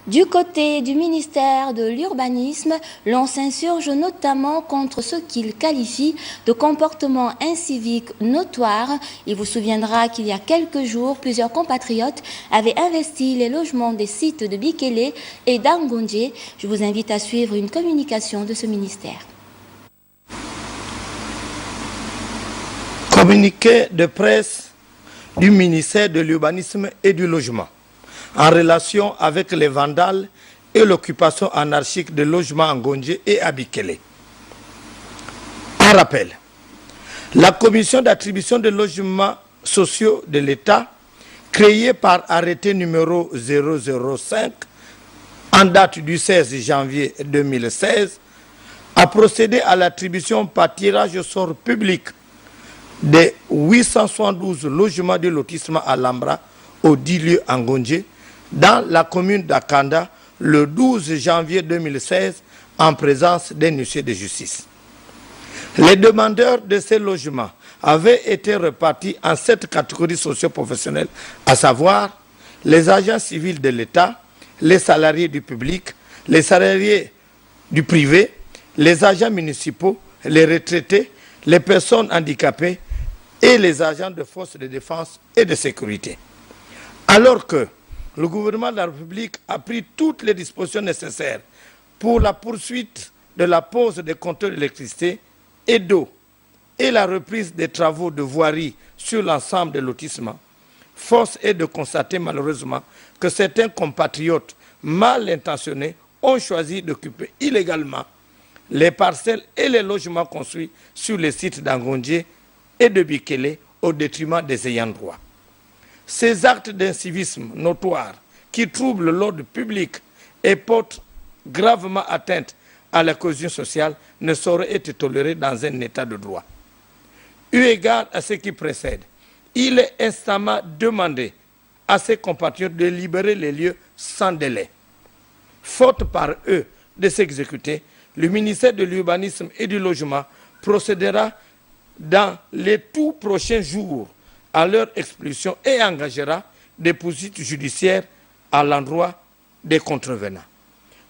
Du côté du ministère de l'Urbanisme, l'on s'insurge notamment contre ce qu'il qualifie de comportement incivique notoire. Il vous souviendra qu'il y a quelques jours, plusieurs compatriotes avaient investi les logements des sites de Bikele et d'Angondje. Je vous invite à suivre une communication de ce ministère. Communiqué de presse du ministère de l'Urbanisme et du Logement en relation avec les vandales et l'occupation anarchique de logements à Ngondje et à Bikele. En rappel, la commission d'attribution des logements sociaux de l'État, créée par arrêté numéro 005 en date du 16 janvier 2016, a procédé à l'attribution par tirage au sort public des 872 logements de lotissement à Lambra aux 10 lieux à Ngondje dans la commune d'Akanda le 12 janvier 2016 en présence d'un huissier de justice. Les demandeurs de ces logements avaient été répartis en 7 catégories socio-professionnelles, à savoir les agents civils de l'État, les salariés du public, les salariés du privé, les agents municipaux, les retraités, les personnes handicapées et les agents de forces de défense et de sécurité. Alors que le gouvernement de la République a pris toutes les dispositions nécessaires pour la poursuite de la pose des compteurs d'électricité et d'eau et la reprise des travaux de voirie sur l'ensemble des lotissements, force est de constater malheureusement que certains compatriotes mal intentionnés ont choisi d'occuper illégalement les parcelles et les logements construits sur les sites d'Angondje et de Bikele au détriment des ayants droit. Ces actes d'incivisme notoire qui troublent l'ordre public et portent gravement atteinte à la cohésion sociale ne sauraient être tolérés dans un état de droit. Eu égard à ce qui précède, il est instamment demandé à ses compatriotes de libérer les lieux sans délai. Faute par eux de s'exécuter, le ministère de l'Urbanisme et du Logement procédera dans les tout prochains jours à leur expulsion et engagera des poursuites judiciaires à l'endroit des contrevenants.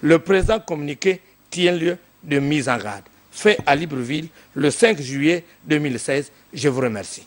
Le présent communiqué tient lieu de mise en garde, fait à Libreville le 5 juillet 2016. Je vous remercie.